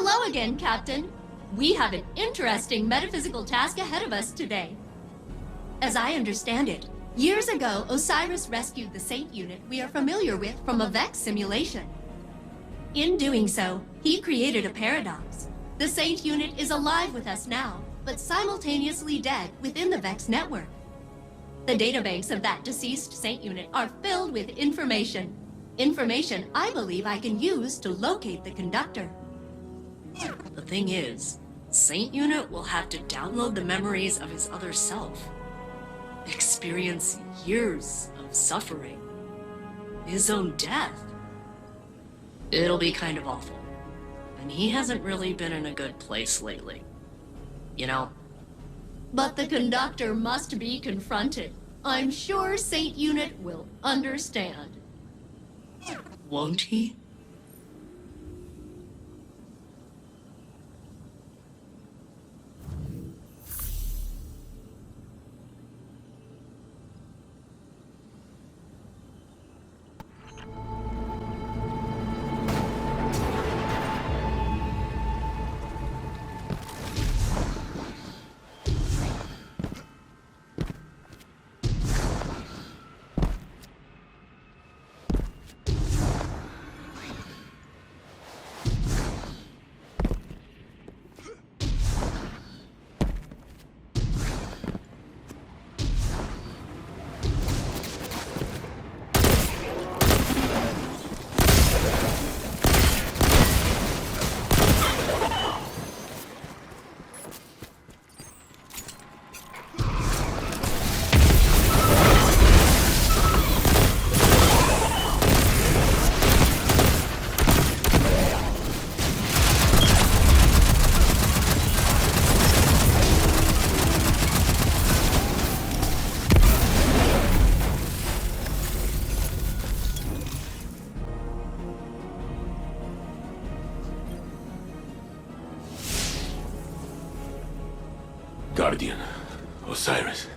Hello again, Captain. We have an interesting metaphysical task ahead of us today. As I understand it, years ago, Osiris rescued the Saint unit we are familiar with from a Vex simulation. In doing so, he created a paradox. The Saint unit is alive with us now, but simultaneously dead within the Vex network. The databanks of that deceased Saint unit are filled with information. Information I believe I can use to locate the conductor. The thing is, Saint Unit will have to download the memories of his other self. Experience years of suffering. His own death. It'll be kind of awful. And he hasn't really been in a good place lately. You know? But the conductor must be confronted. I'm sure Saint Unit will understand. Won't he? Guardian, Osiris,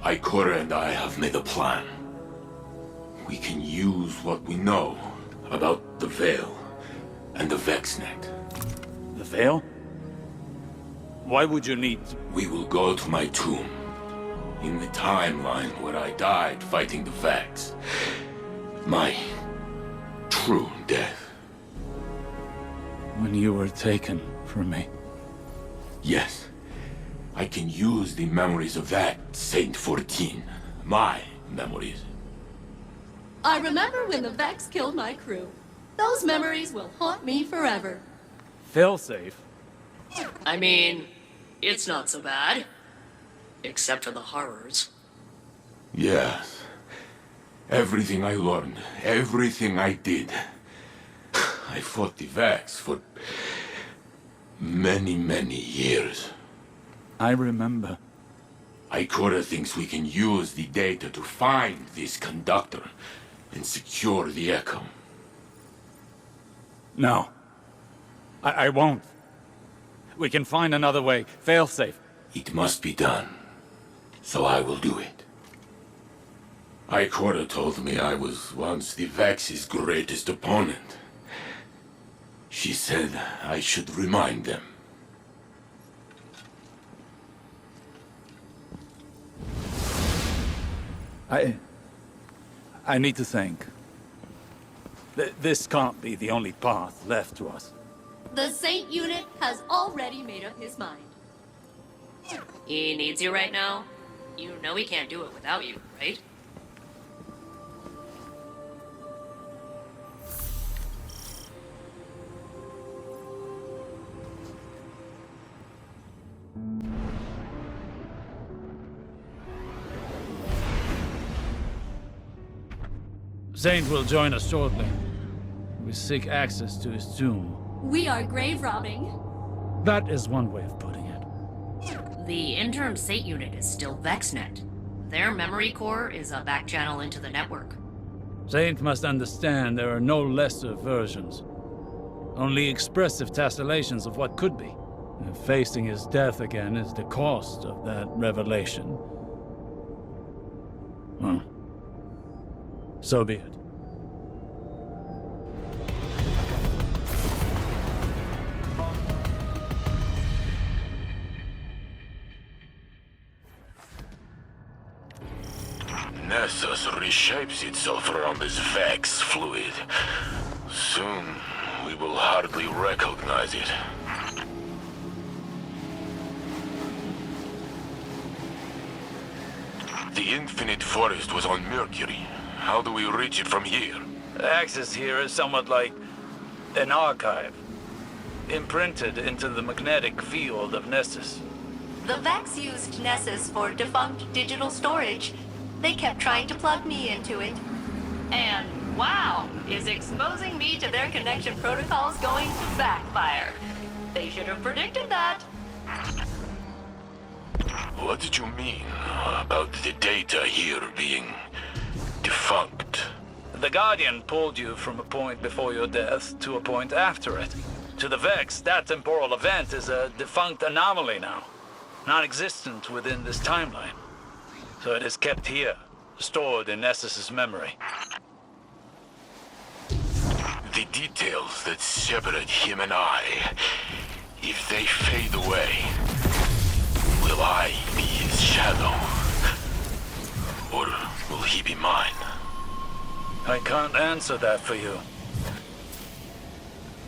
Ikora and I have made a plan. We can use what we know about the Veil and the Vexnet. The Veil? Why would you need... We will go to my tomb, in the timeline where I died fighting the Vex. My true death. when you were taken from me? Yes. I can use the memories of that Saint 14. My memories. I remember when the Vex killed my crew. Those memories will haunt me forever. Failsafe? I mean, it's not so bad. Except for the horrors. Yes. Everything I learned, everything I did. I fought the Vex for many, many years. I remember. Ikora thinks we can use the data to find this conductor and secure the Echo. No. I won't. We can find another way. Failsafe. It must be done. So I will do it. Ikora told me I was once the Vex's greatest opponent. She said I should remind them. I need to think. This can't be the only path left to us. The Saint unit has already made up his mind. He needs you right now? You know he can't do it without you, right? Saint will join us shortly. We seek access to his tomb. We are grave robbing. That is one way of putting it. The interim Saint unit is still VexNet. Their memory core is a back channel into the network. Saint must understand there are no lesser versions. Only expressive tessellations of what could be. And facing his death again is the cost of that revelation. Well, so be it. Nessus reshapes itself around this Vex fluid, soon we will hardly recognize it. The Infinite Forest was on Mercury. How do we reach it from here? Access here is somewhat like an archive, imprinted into the magnetic field of Nessus. The Vex used Nessus for defunct digital storage. They kept trying to plug me into it. And wow, is exposing me to their connection protocols going to backfire? They should have predicted that. What did you mean about the data here being defunct? The Guardian pulled you from a point before your death to a point after it. To the Vex, that temporal event is a defunct anomaly now, non-existent within this timeline. So it is kept here, stored in Nessus's memory. The details that separate him and I, if they fade away, will I be his shadow? Or will he be mine? I can't answer that for you.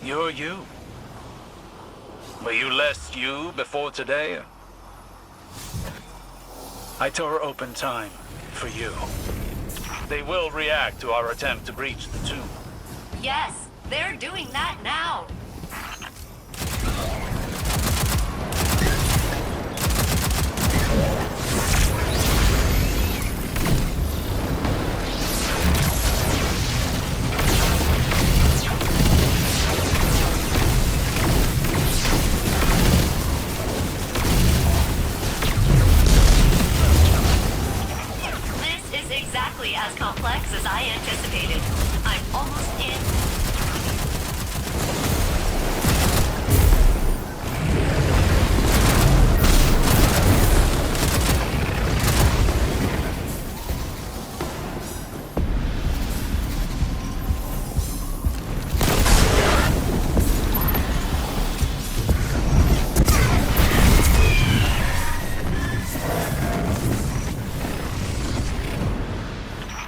You're you. Were you less you before today? I tore open time for you. They will react to our attempt to breach the tomb. Yes, they're doing that now. This is exactly as complex as I anticipated. I'm almost in.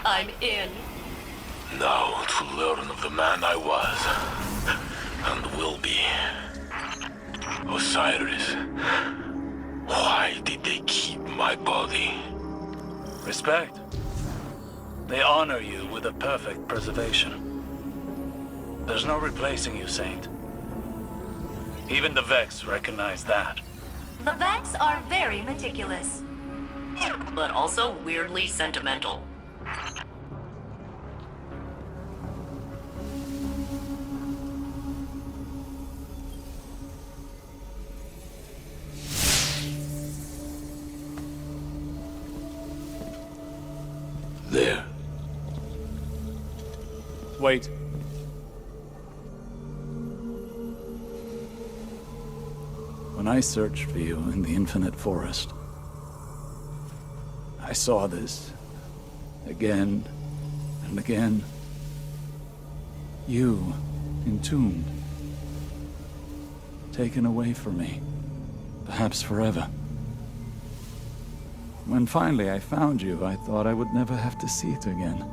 I'm in. Now to learn of the man I was, and will be. Osiris, why did they keep my body? Respect. They honor you with a perfect preservation. There's no replacing you, Saint. Even the Vex recognize that. The Vex are very meticulous. But also weirdly sentimental. There. Wait. When I searched for you in the Infinite Forest, I saw this again and again. You, entombed, taken away from me, perhaps forever. When finally I found you, I thought I would never have to see it again.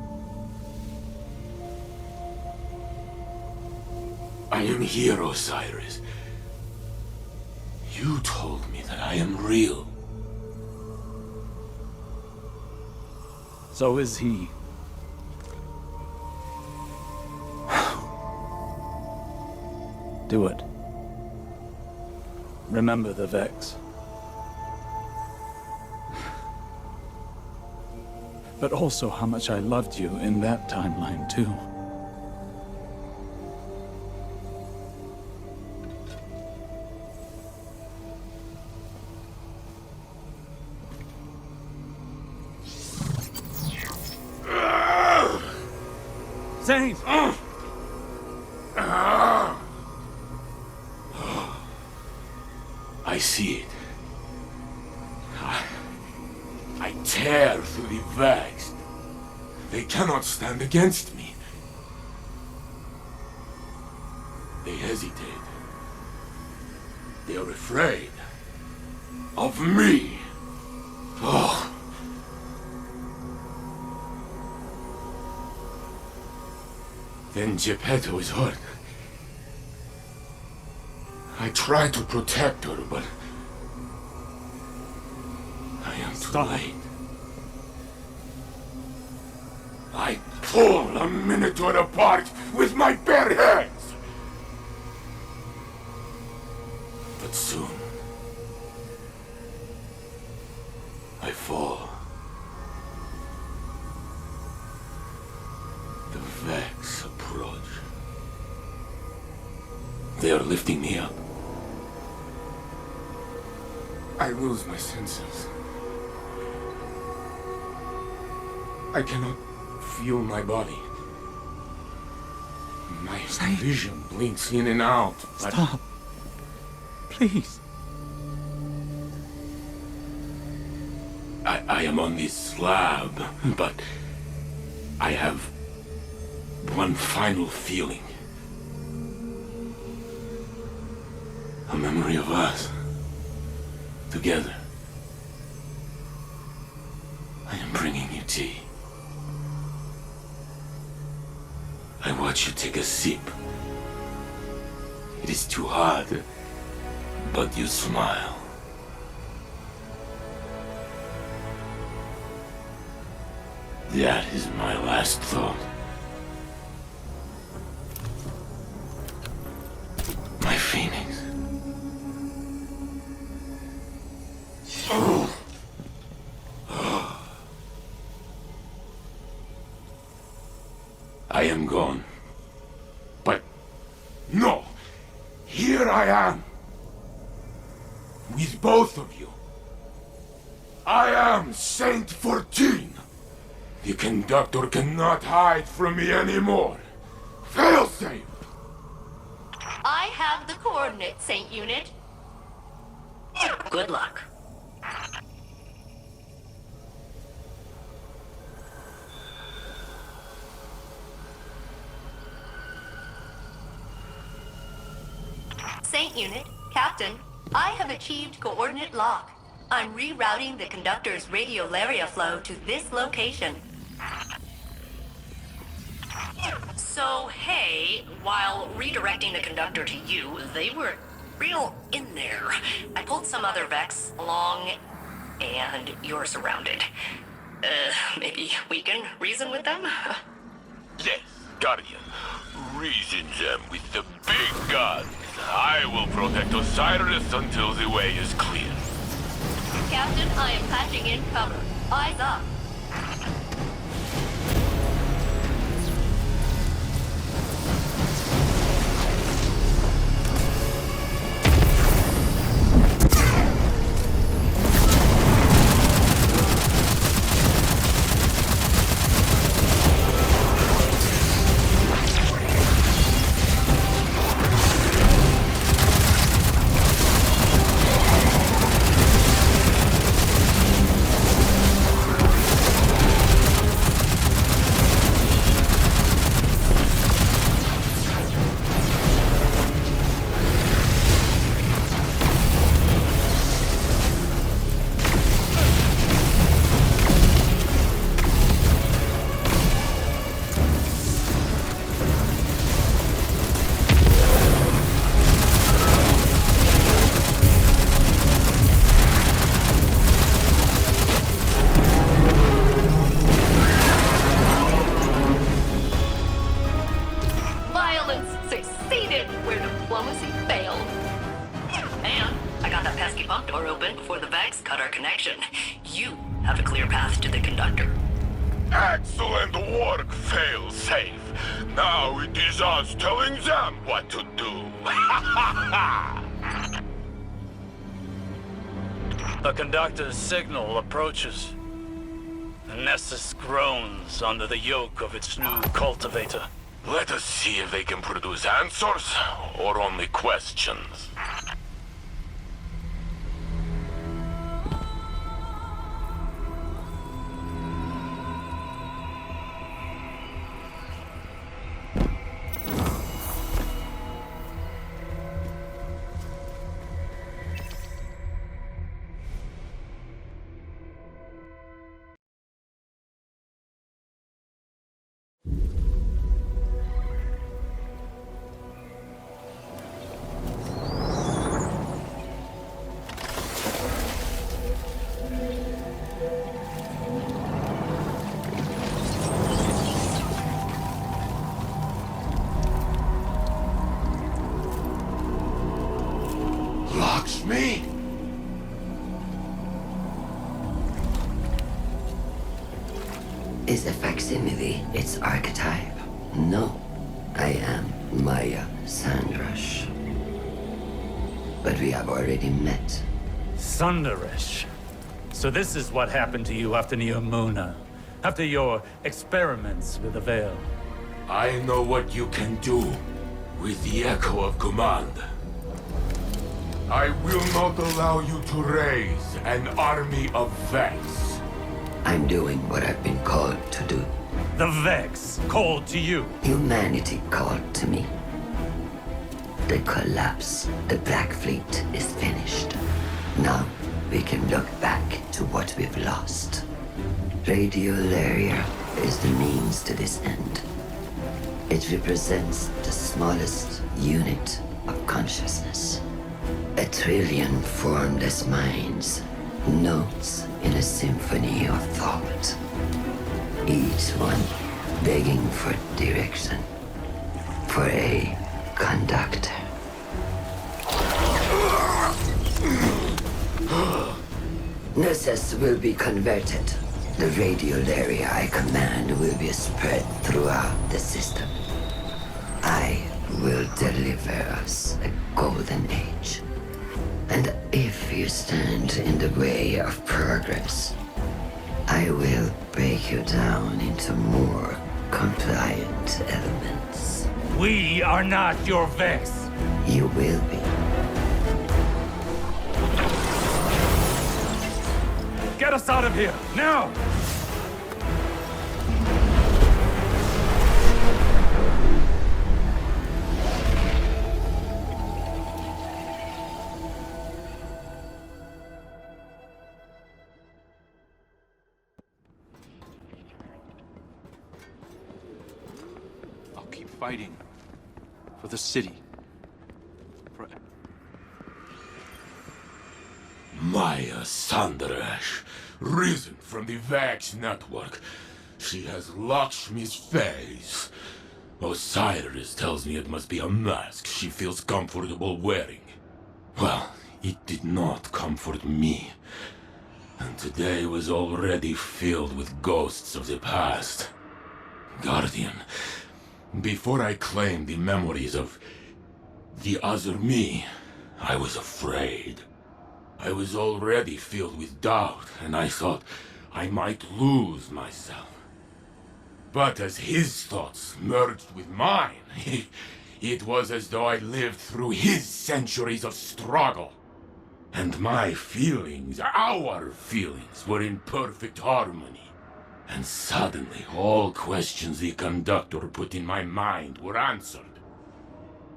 I am here, Osiris. You told me that I am real. So is he. Do it. Remember the Vex. But also how much I loved you in that timeline, too. Saint! I see it. I tear through the Vex. They cannot stand against me. They hesitate. They are afraid of me. Oh. Then Geppetto is hurt. I try to protect her, but I am too late. I pull a Minotaur apart with my bare hands. But soon, I fall. The Vex approach. They are lifting me up. I lose my senses. I cannot feel my body. My vision blinks in and out. But Stop. Please. I am on this slab, but I have one final feeling. A memory of us. Together. I am bringing you tea. I watch you take a sip. It is too hot, but you smile. That is my last thought. My phoenix. I am gone. But no! Here I am! With both of you. I am Saint 14! The conductor cannot hide from me anymore. Failsafe! I have the coordinates, Saint Unit. Good luck. Saint Unit, Captain, I have achieved coordinate lock. I'm rerouting the conductor's radiolaria flow to this location. So, hey, while redirecting the conductor to you, they were real in there. I pulled some other Vex along, and you're surrounded. Maybe we can reason with them? Yes, Guardian. Reason them with the big guns. I will protect Osiris until the way is clear. Captain, I am patching in cover. Eyes up. You have a clear path to the conductor. Excellent work, fail-safe. Now it is us telling them what to do. The conductor's signal approaches. Nessus groans under the yoke of its new cultivator. Let us see if they can produce answers or only questions. Merely its archetype. No, I am Maya Sandrash. But we have already met. Sundaresh. So this is what happened to you after Neomuna. After your experiments with the Veil. I know what you can do with the Echo of Command. I will not allow you to raise an army of Vex. I'm doing what I've been called to do. The Vex called to you. Humanity called to me. The collapse, the Black Fleet is finished. Now we can look back to what we've lost. Radiolaria is the means to this end. It represents the smallest unit of consciousness. A trillion formless minds, notes in a symphony of thought. Each one begging for direction, for a conductor. Nessus will be converted. The radiolaria I command will be spread throughout the system. I will deliver us a golden age. And if you stand in the way of progress, I will break you down into more compliant elements. We are not your Vex. You will be. Get us out of here, now! I'll keep fighting. For the city. For... Maya Sandaresh, risen from the Vax network. She has Lakshmi's face. Osiris tells me it must be a mask she feels comfortable wearing. Well, it did not comfort me. And today was already filled with ghosts of the past. Guardian, before I claimed the memories of the other me, I was afraid. I was already filled with doubt, and I thought I might lose myself. But as his thoughts merged with mine, it was as though I lived through his centuries of struggle. And my feelings, our feelings, were in perfect harmony. And suddenly, all questions the conductor put in my mind were answered.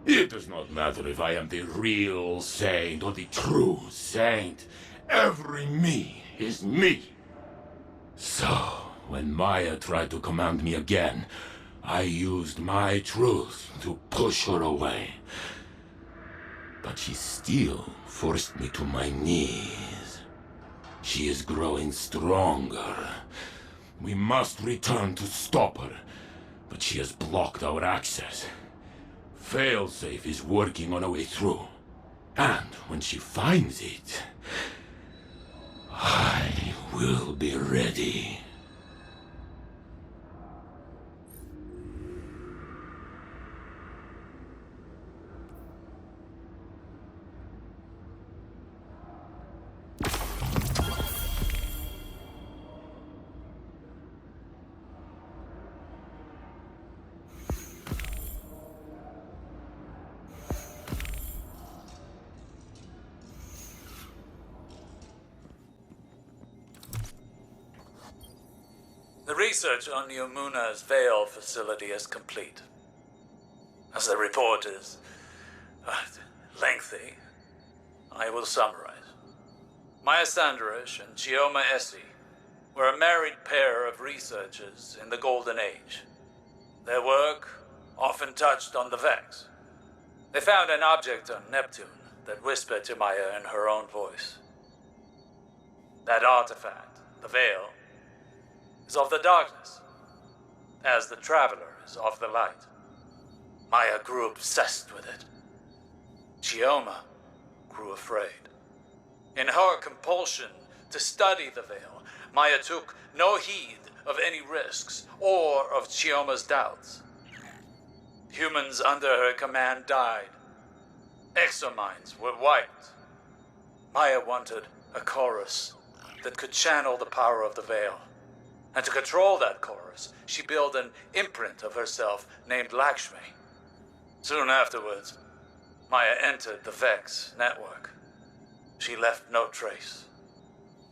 It does not matter if I am the real saint or the true saint. Every me is me. So, when Maya tried to command me again, I used my truth to push her away. But she still forced me to my knees. She is growing stronger. We must return to stop her, but she has blocked our access. Failsafe is working on a way through. And when she finds it, I will be ready. The research on Neomuna's Veil facility is complete. As the report is lengthy, I will summarize. Maya Sandrash and Chioma Essie were a married pair of researchers in the Golden Age. Their work often touched on the Vex. They found an object on Neptune that whispered to Maya in her own voice. That artifact, the Veil, is of the darkness, as the Traveler is of the light. Maya grew obsessed with it. Chioma grew afraid. In her compulsion to study the Veil, Maya took no heed of any risks or of Chioma's doubts. Humans under her command died. Exominds were wiped. Maya wanted a chorus that could channel the power of the Veil. And to control that chorus, she built an imprint of herself named Lakshmi. Soon afterwards, Maya entered the Vex network. She left no trace.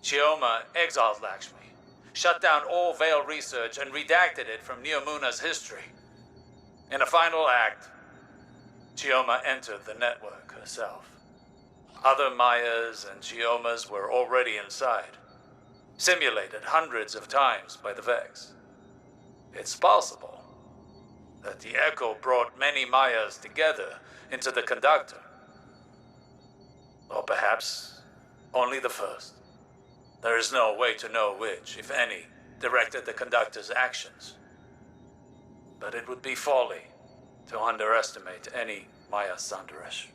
Chioma exiled Lakshmi, shut down all Veil research, and redacted it from Neomuna's history. In a final act, Chioma entered the network herself. Other Mayas and Chiomas were already inside, simulated hundreds of times by the Vex. It's possible that the Echo brought many Mayas together into the Conductor. Or perhaps only the first. There is no way to know which, if any, directed the Conductor's actions. But it would be folly to underestimate any Maya Sandaresh.